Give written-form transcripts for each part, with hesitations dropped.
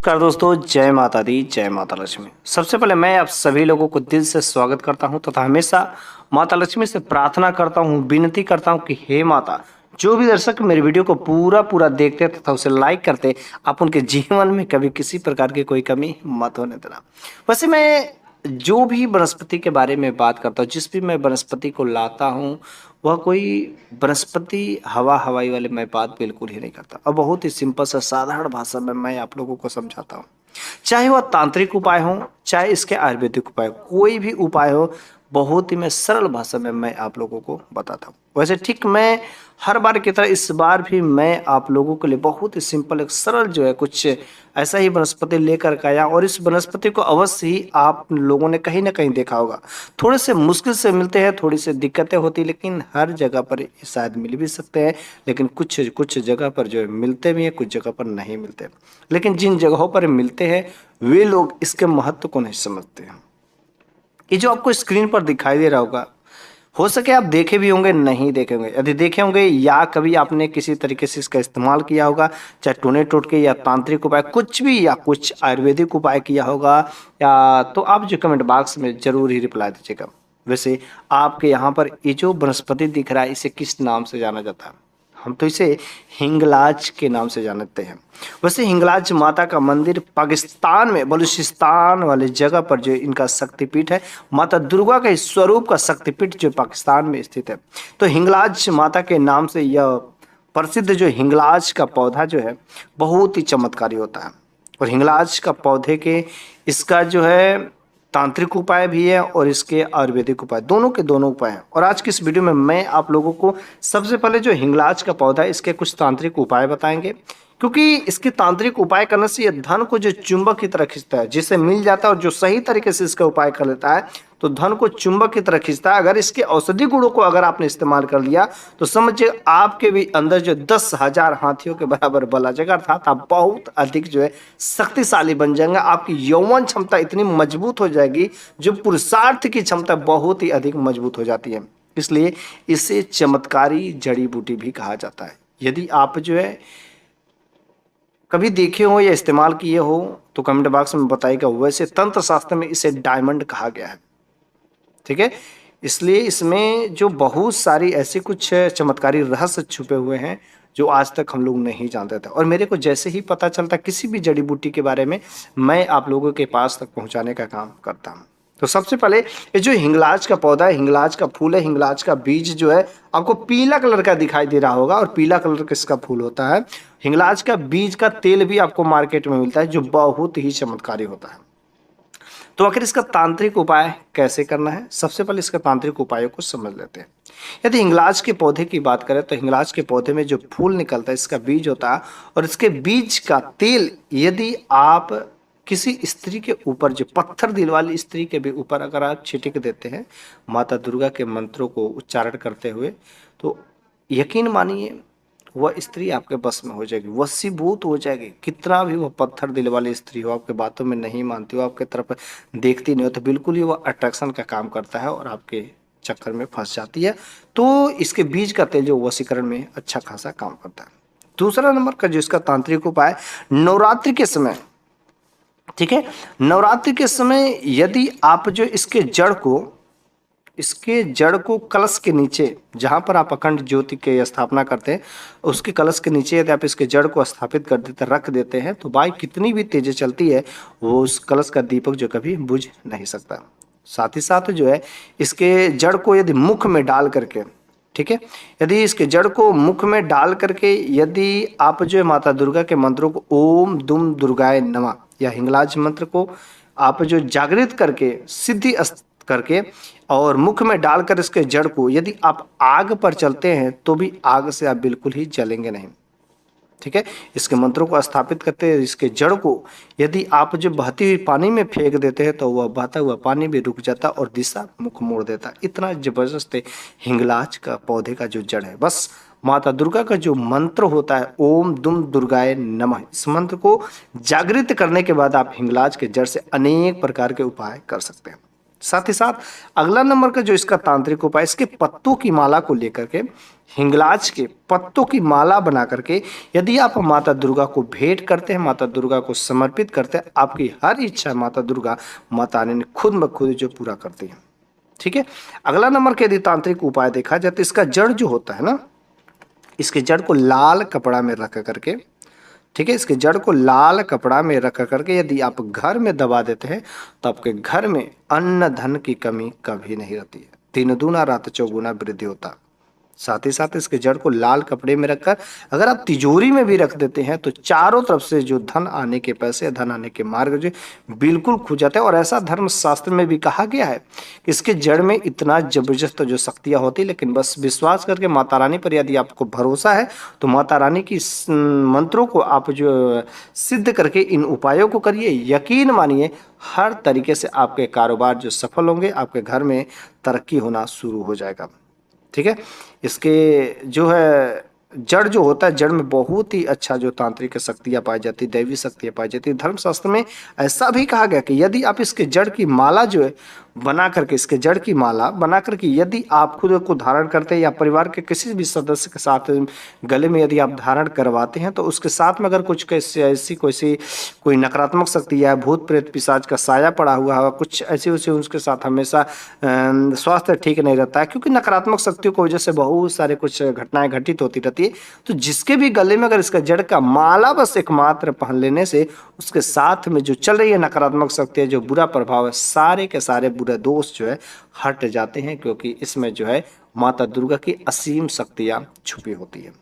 नमस्कार दोस्तों, जय माता दी, जय माता लक्ष्मी। सबसे पहले मैं आप सभी लोगों को दिल से स्वागत करता हूं तथा हमेशा माता लक्ष्मी से प्रार्थना करता हूं, विनती करता हूं कि हे माता, जो भी दर्शक मेरे वीडियो को पूरा देखते तथा उसे लाइक करते, आप उनके जीवन में कभी किसी प्रकार की कोई कमी मत होने देना। वैसे मैं जो भी वनस्पति के बारे में बात करता हूँ, जिस भी मैं वनस्पति को लाता हूँ, वह कोई वनस्पति हवाई वाले मैं बात बिल्कुल ही नहीं करता और बहुत ही सिंपल सा साधारण भाषा में मैं आप लोगों को समझाता हूँ। चाहे वह तांत्रिक उपाय हो, चाहे इसके आयुर्वेदिक उपाय, कोई भी उपाय हो, बहुत ही मैं सरल भाषा में मैं आप लोगों को बताता हूँ। वैसे ठीक मैं हर बार की तरह इस बार भी मैं आप लोगों के लिए बहुत ही सिंपल एक सरल जो है कुछ ऐसा ही वनस्पति लेकर के आया और इस वनस्पति को अवश्य ही आप लोगों ने कहीं ना कहीं देखा होगा। थोड़े से मुश्किल से मिलते हैं, थोड़ी सी दिक्कतें होती, लेकिन हर जगह पर ये शायद मिल भी सकते हैं, लेकिन कुछ कुछ जगह पर जो है मिलते भी हैं, कुछ जगह पर नहीं मिलते। लेकिन जिन जगहों पर मिलते हैं वे लोग इसके महत्व को नहीं समझते हैं। ये जो आपको स्क्रीन पर दिखाई दे रहा होगा, हो सके आप देखे भी होंगे, नहीं देखे होंगे। यदि देखे होंगे या कभी आपने किसी तरीके से इसका इस्तेमाल किया होगा, चाहे टोने टोटके या तांत्रिक उपाय कुछ भी या कुछ आयुर्वेदिक उपाय किया होगा, या तो आप जो कमेंट बॉक्स में जरूर ही रिप्लाई दीजिएगा। वैसे आपके यहाँ पर ये जो वनस्पति दिख रहा है, इसे किस नाम से जाना जाता है? हम तो इसे हिंगलाज के नाम से जानते हैं। वैसे हिंगलाज माता का मंदिर पाकिस्तान में बलूचिस्तान वाले जगह पर जो इनका शक्तिपीठ है, माता दुर्गा के स्वरूप का शक्तिपीठ जो पाकिस्तान में स्थित है, तो हिंगलाज माता के नाम से यह प्रसिद्ध जो हिंगलाज का पौधा जो है बहुत ही चमत्कारी होता है। और हिंगलाज का पौधे के इसका जो है तांत्रिक उपाय भी है और इसके आयुर्वेदिक उपाय, दोनों के दोनों उपाय हैं। और आज की इस वीडियो में मैं आप लोगों को सबसे पहले जो हिंगलाज का पौधा है इसके कुछ तांत्रिक उपाय बताएंगे, क्योंकि इसके तांत्रिक उपाय करने से यह धन को जो चुंबक की तरह खींचता है, जिसे मिल जाता है और जो सही तरीके से इसका उपाय कर लेता है तो धन को चुंबक की तरह खींचता है। अगर इसके औषधि गुणों को अगर आपने इस्तेमाल कर लिया तो समझिए आपके भी अंदर जो 10,000 हाथियों के बराबर बल आ जाएगा, अर्थात आप बहुत अधिक जो है शक्तिशाली बन जाएंगे। आपकी यौवन क्षमता इतनी मजबूत हो जाएगी, जो पुरुषार्थ की क्षमता बहुत ही अधिक मजबूत हो जाती है। इसलिए इसे चमत्कारी जड़ी बूटी भी कहा जाता है। यदि आप जो है कभी देखे हो या इस्तेमाल किए हो तो कमेंट बॉक्स में बताइएगा। वैसे तंत्र शास्त्र में इसे डायमंड कहा गया है, ठीक है। इसलिए इसमें जो बहुत सारी ऐसी कुछ चमत्कारी रहस्य छुपे हुए हैं जो आज तक हम लोग नहीं जानते थे, और मेरे को जैसे ही पता चलता किसी भी जड़ी बूटी के बारे में मैं आप लोगों के पास तक पहुंचाने का काम करता हूं। तो सबसे पहले ये जो हिंगलाज का पौधा है, हिंगलाज का फूल है, हिंगलाज का बीज जो है आपको पीला कलर का दिखाई दे रहा होगा और पीला कलर का इसका फूल होता है। हिंगलाज का बीज का तेल भी आपको मार्केट में मिलता है जो बहुत ही चमत्कारी होता है। तो आखिर इसका तांत्रिक उपाय कैसे करना है, सबसे पहले इसका तांत्रिक उपायों को समझ लेते हैं। यदि हिंगलाज के पौधे की बात करें तो हिंगलाज के पौधे में जो फूल निकलता है इसका बीज होता है, और इसके बीज का तेल यदि आप किसी स्त्री के ऊपर, जो पत्थर दिल वाली स्त्री के भी ऊपर अगर आप छिड़क देते हैं माता दुर्गा के मंत्रों को उच्चारण करते हुए, तो यकीन मानिए वह स्त्री आपके बस में हो जाएगी, वशीभूत हो जाएगी। कितना भी वह पत्थर दिल वाली स्त्री हो, आपके बातों में नहीं मानती हो, आपके तरफ देखती नहीं हो, तो बिल्कुल ही वह अट्रैक्शन का काम करता है और आपके चक्कर में फंस जाती है। तो इसके बीज का तेल जो वशीकरण में अच्छा खासा काम करता है। दूसरा नंबर का जो इसका तांत्रिक उपाय, नवरात्रि के समय, ठीक है, नवरात्रि के समय यदि आप जो इसके जड़ को कलश के नीचे, जहां पर आप अखंड ज्योति के स्थापना करते हैं, उसके कलश के नीचे यदि आप इसके जड़ को स्थापित कर देते, रख देते हैं, तो भाई कितनी भी तेजी चलती है वो उस कलश का दीपक जो कभी बुझ नहीं सकता। साथ ही साथ जो है इसके जड़ को यदि मुख में डाल करके, ठीक है, यदि इसके जड़ को मुख में डाल करके यदि आप जो है माता दुर्गा के मंत्रों को ओम दुम दुर्गाय नमः या हिंगलाज मंत्र को आप जो जागृत करके, सिद्धि करके और मुख में डालकर इसके जड़ को यदि आप आग पर चलते हैं तो भी आग से आप बिल्कुल ही जलेंगे नहीं, ठीक है। इसके मंत्रों को स्थापित करते हैं, इसके जड़ को यदि आप जो बहती हुई पानी में फेंक देते हैं तो वह बहता हुआ पानी भी रुक जाता और दिशा मुख मोड़ देता। इतना जबरदस्त है हिंगलाज का पौधे का जो जड़ है। बस माता दुर्गा का जो मंत्र होता है ओम दुम दुर्गाय नमः, इस मंत्र को जागृत करने के बाद आप हिंगलाज के जड़ से अनेक प्रकार के उपाय कर सकते हैं। साथ ही साथ अगला नंबर का जो इसका तांत्रिक उपाय, इसके पत्तों की माला को लेकर के, हिंगलाज के पत्तों की माला बना करके यदि आप माता दुर्गा को भेंट करते हैं, माता दुर्गा को समर्पित करते हैं, आपकी हर इच्छा माता दुर्गा माता रानी ने खुद ब खुद जो पूरा करती है। ठीक है। अगला नंबर के यदि तांत्रिक उपाय देखा जाए तो इसका जड़ जो होता है ना, इसके जड़ को लाल कपड़ा में रख करके, ठीक है, इसके जड़ को लाल कपड़ा में रख करके यदि आप घर में दबा देते हैं तो आपके घर में अन्न धन की कमी कभी नहीं रहती है। दिन दूना रात चौगुना वृद्धि होता। साथ ही साथ इसके जड़ को लाल कपड़े में रखकर अगर आप तिजोरी में भी रख देते हैं तो चारों तरफ से जो धन आने के पैसे, धन आने के मार्ग जो बिल्कुल खुल जाते हैं। और ऐसा धर्म शास्त्र में भी कहा गया है कि इसके जड़ में इतना जबरदस्त जो शक्तियां होती, लेकिन बस विश्वास करके माता रानी पर यदि आपको भरोसा है तो माता रानी की मंत्रों को आप जो सिद्ध करके इन उपायों को करिए। यकीन मानिए हर तरीके से आपके कारोबार जो सफल होंगे, आपके घर में तरक्की होना शुरू हो जाएगा। ठीक है। इसके जो है जड़ जो होता है, जड़ में बहुत ही अच्छा जो तांत्रिक शक्तियाँ पाई जाती, दैवी शक्तियाँ पाई जाती। धर्मशास्त्र में ऐसा भी कहा गया कि यदि आप इसके जड़ की माला जो है बना करके, इसके जड़ की माला बना करके यदि आप खुद को धारण करते हैं या परिवार के किसी भी सदस्य के साथ गले में यदि आप धारण करवाते हैं तो उसके साथ में अगर कुछ कैसे ऐसी कोई नकारात्मक शक्ति या भूत प्रेत पिशाच का साया पड़ा हुआ है, कुछ ऐसी वैसी उसके साथ हमेशा स्वास्थ्य ठीक नहीं रहता है, क्योंकि नकारात्मक शक्तियों की वजह से बहुत सारे कुछ घटनाएं घटित होती रहती है। तो जिसके भी गले में अगर इसका जड़ का माला बस एकमात्र पहन लेने से उसके साथ में जो चल रही है नकारात्मक शक्तियां, जो बुरा प्रभाव है, सारे के सारे बुरे दोष जो है हट जाते हैं, क्योंकि इसमें जो है माता दुर्गा की असीम शक्तियां छुपी होती है।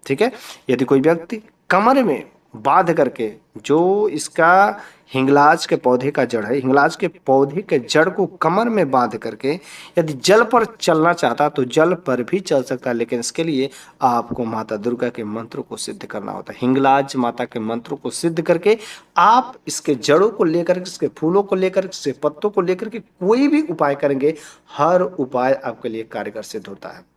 ठीक है। यदि कोई व्यक्ति कमर में बांध करके जो इसका हिंगलाज के पौधे का जड़ है, हिंगलाज के पौधे के जड़ को कमर में बांध करके यदि जल पर चलना चाहता तो जल पर भी चल सकता है, लेकिन इसके लिए आपको माता दुर्गा के मंत्रों को सिद्ध करना होता है। हिंगलाज माता के मंत्रों को सिद्ध करके आप इसके जड़ों को लेकर, इसके फूलों को लेकर, इसके पत्तों को लेकर के कोई भी उपाय करेंगे, हर उपाय आपके लिए कारगर सिद्ध होता है।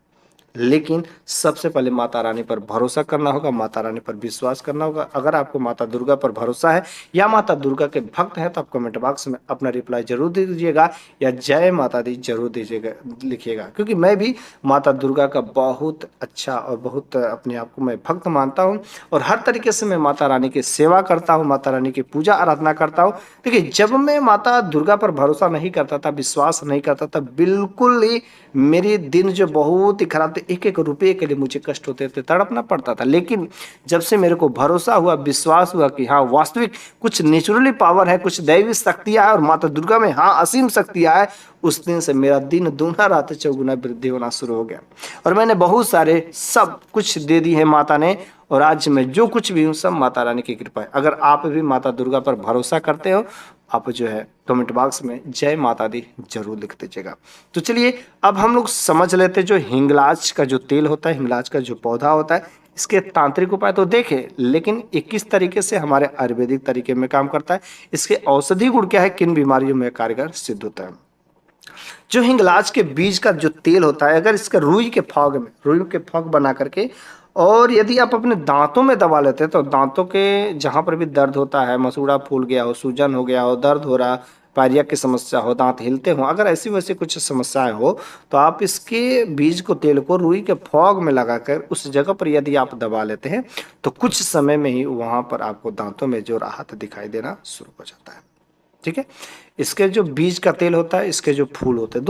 लेकिन सबसे पहले माता रानी पर भरोसा करना होगा, माता रानी पर विश्वास करना होगा। अगर आपको माता दुर्गा पर भरोसा है या माता दुर्गा के भक्त हैं तो आप कमेंट बॉक्स में अपना रिप्लाई जरूर दीजिएगा या जय माता दी जरूर दीजिएगा, लिखिएगा, क्योंकि मैं भी माता दुर्गा का बहुत अच्छा और बहुत अपने आप को मैं भक्त मानता हूँ और हर तरीके से मैं माता रानी की सेवा करता हूँ, माता रानी की पूजा आराधना करता हूँ। देखिए, जब मैं माता दुर्गा पर भरोसा नहीं करता था, विश्वास नहीं करता था, बिल्कुल ही मेरे दिन जो बहुत ही खराब थे, एक एक रुपये के लिए मुझे कष्ट होते थे, तड़पना पड़ता था। लेकिन जब से मेरे को भरोसा हुआ, विश्वास हुआ कि हाँ वास्तविक कुछ नेचुरली पावर है, कुछ दैवी शक्तियाँ है और माता दुर्गा में हाँ असीम शक्तियाँ है, उस दिन से मेरा दिन दूना रात चौगुना वृद्धि होना शुरू हो गया और मैंने बहुत सारे सब कुछ दे दी है माता ने। और आज मैं जो कुछ भी हूँ सब माता रानी की कृपा है। अगर आप भी माता दुर्गा पर भरोसा करते हो, आप जो है कमेंट बॉक्स में जय माता दी जरूर लिख दीजिएगा। तो चलिए अब हम लोग समझ लेते हैं जो हिंगलाज का जो तेल होता है, हिंगलाज का जो पौधा होता है, इसके तांत्रिक उपाय तो देखे, लेकिन ये किस तरीके से हमारे आयुर्वेदिक तरीके में काम करता है, इसके औषधि गुण क्या है, किन बीमारियों में कारगर सिद्ध होता है। जो हिंगलाज के बीज का जो तेल होता है, अगर इसका रुई के फॉग बना करके और यदि आप अपने दांतों में दबा लेते हैं तो दांतों के जहाँ पर भी दर्द होता है, मसूड़ा फूल गया हो, सूजन हो गया हो, दर्द हो रहा, पायरिया की समस्या हो, दांत हिलते हो, अगर ऐसी वैसी कुछ समस्याएं हो तो आप इसके बीज को तेल को रुई के फॉग में लगाकर उस जगह पर यदि आप दबा लेते हैं तो कुछ समय में ही वहाँ पर आपको दांतों में जो राहत दिखाई देना शुरू हो जाता है। ठीक है। इसके जो बीज का तेल होता है, इसके जो फूल होते हैं,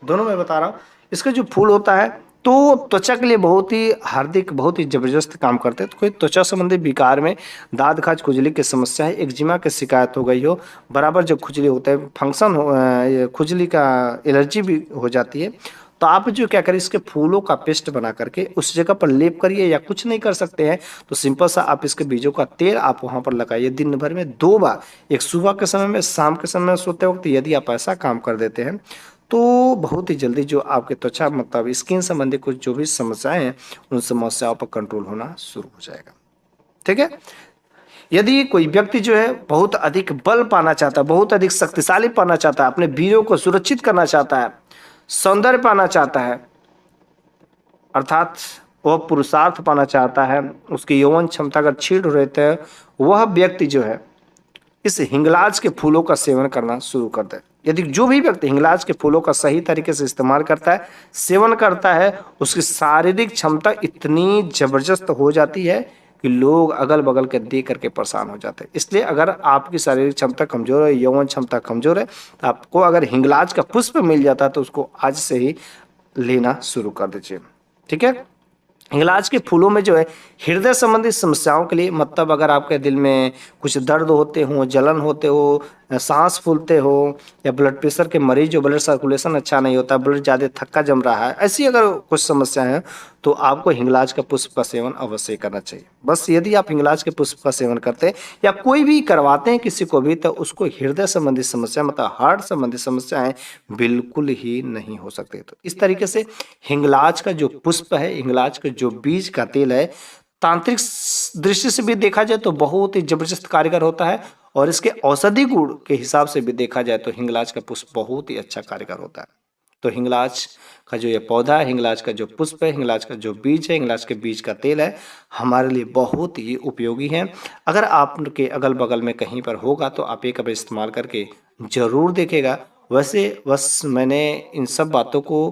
दोनों मैं बता रहा हूँ। इसका जो फूल होता है तो त्वचा के लिए बहुत ही हार्दिक, बहुत ही जबरदस्त काम करते हैं। तो कोई त्वचा संबंधी विकार में दाद खाज खुजली की समस्या है, एक्जिमा की शिकायत हो गई हो, बराबर जो खुजली होता है, फंक्शन हो, खुजली का एलर्जी भी हो जाती है, तो आप जो क्या करें, इसके फूलों का पेस्ट बना करके उस जगह पर लेप करिए, या कुछ नहीं कर सकते हैं तो सिंपल सा आप इसके बीजों का तेल आप वहाँ पर लगाइए। दिन भर में 2 बार, एक सुबह के समय में, शाम के समय में सोते वक्त यदि आप ऐसा काम कर देते हैं तो बहुत ही जल्दी जो आपके त्वचा मतलब स्किन संबंधी कुछ जो भी समस्याएं हैं उन समस्याओं पर कंट्रोल होना शुरू हो जाएगा। ठीक है। यदि कोई व्यक्ति जो है बहुत अधिक बल पाना चाहता है, बहुत अधिक शक्तिशाली पाना चाहता है, अपने वीरों को सुरक्षित करना चाहता है, सौंदर्य पाना चाहता है, अर्थात वह पुरुषार्थ पाना चाहता है, उसकी यौवन क्षमता अगर क्षीण रहते हैं, वह व्यक्ति जो है इस हिंगलाज के फूलों का सेवन करना शुरू कर दे। यदि जो भी व्यक्ति हिंगलाज के फूलों का सही तरीके से इस्तेमाल करता है, सेवन करता है, उसकी शारीरिक क्षमता इतनी जबरदस्त हो जाती है कि लोग अगल बगल के देख करके परेशान हो जाते हैं। इसलिए अगर आपकी शारीरिक क्षमता कमजोर है, यौवन क्षमता कमजोर है, तो आपको अगर हिंगलाज का पुष्प मिल जाता है तो उसको आज से ही लेना शुरू कर दीजिए। ठीक है। हिंगलाज के फूलों में जो है हृदय संबंधी समस्याओं के लिए, मतलब अगर आपके दिल में कुछ दर्द होते हो, जलन होते हो, सांस फूलते हो, या ब्लड प्रेशर के मरीज हो, ब्लड सर्कुलेशन अच्छा नहीं होता, ब्लड ज़्यादा थक्का जम रहा है, ऐसी अगर कुछ समस्या है तो आपको हिंगलाज का पुष्प का सेवन अवश्य करना चाहिए। बस यदि आप हिंगलाज के पुष्प का सेवन करते हैं या कोई भी करवाते हैं किसी को भी, तो उसको हृदय संबंधी समस्या मतलब हार्ट संबंधी समस्याएं बिल्कुल ही नहीं हो सकती। तो इस तरीके से हिंगलाज का जो पुष्प है, हिंगलाज का जो बीज का तेल है, तांत्रिक दृष्टि से भी देखा जाए तो बहुत ही जबरदस्त कारीगर होता है, और इसके औषधि गुण के हिसाब से भी देखा जाए तो हिंगलाज का पुष्प बहुत ही अच्छा कारीगर होता है। तो हिंगलाज का जो ये पौधा है, हिंगलाज का जो पुष्प है, हिंगलाज का जो बीज है, हिंगलाज के बीज का तेल है, हमारे लिए बहुत ही उपयोगी है। अगर आपके अगल बगल में कहीं पर होगा तो आप एक बार इस्तेमाल करके जरूर देखेगा। वैसे बस मैंने इन सब बातों को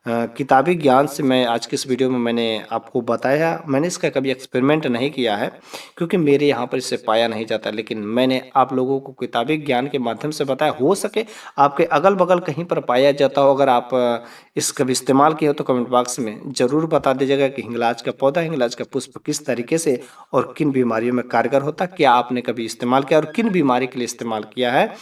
किताबी ज्ञान से मैं आज के इस वीडियो में मैंने आपको बताया। मैंने इसका कभी एक्सपेरिमेंट नहीं किया है क्योंकि मेरे यहाँ पर इसे पाया नहीं जाता, लेकिन मैंने आप लोगों को किताबी ज्ञान के माध्यम से बताया। हो सके आपके अगल बगल कहीं पर पाया जाता हो, अगर आप इस कभी इस्तेमाल किए हो तो कमेंट बॉक्स में ज़रूर बता दीजिएगा कि हिंगलाज का पौधा, हिंगलाज का पुष्प किस तरीके से और किन बीमारियों में कारगर होता है, क्या आपने कभी इस्तेमाल किया और किन बीमारी के लिए इस्तेमाल किया है,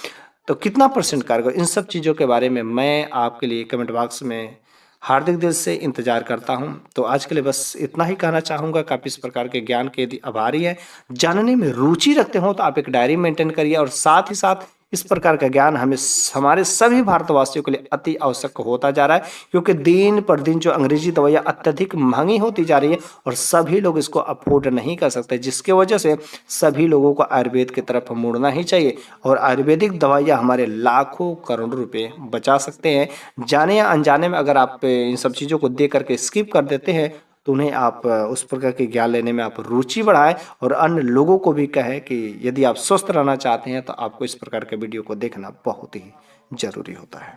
तो कितना % कारगर। इन सब चीज़ों के बारे में मैं आपके लिए कमेंट बॉक्स में हार्दिक दिल से इंतजार करता हूं। तो आज के लिए बस इतना ही कहना चाहूँगा कि आप इस प्रकार के ज्ञान के यदि आभारी हैं, जानने में रुचि रखते हो, तो आप एक डायरी मेंटेन करिए, और साथ ही साथ इस प्रकार का ज्ञान हमें हमारे सभी भारतवासियों के लिए अति आवश्यक होता जा रहा है, क्योंकि दिन पर दिन जो अंग्रेजी दवाइयाँ अत्यधिक महंगी होती जा रही है और सभी लोग इसको अफोर्ड नहीं कर सकते, जिसके वजह से सभी लोगों को आयुर्वेद की तरफ मुड़ना ही चाहिए। और आयुर्वेदिक दवाइयाँ हमारे लाखों करोड़ों रुपए बचा सकते हैं। जाने या अनजाने में अगर आप इन सब चीज़ों को देख करके स्किप कर देते हैं तो उन्हें आप उस प्रकार के ज्ञान लेने में आप रुचि बढ़ाएं, और अन्य लोगों को भी कहें कि यदि आप स्वस्थ रहना चाहते हैं तो आपको इस प्रकार के वीडियो को देखना बहुत ही जरूरी होता है।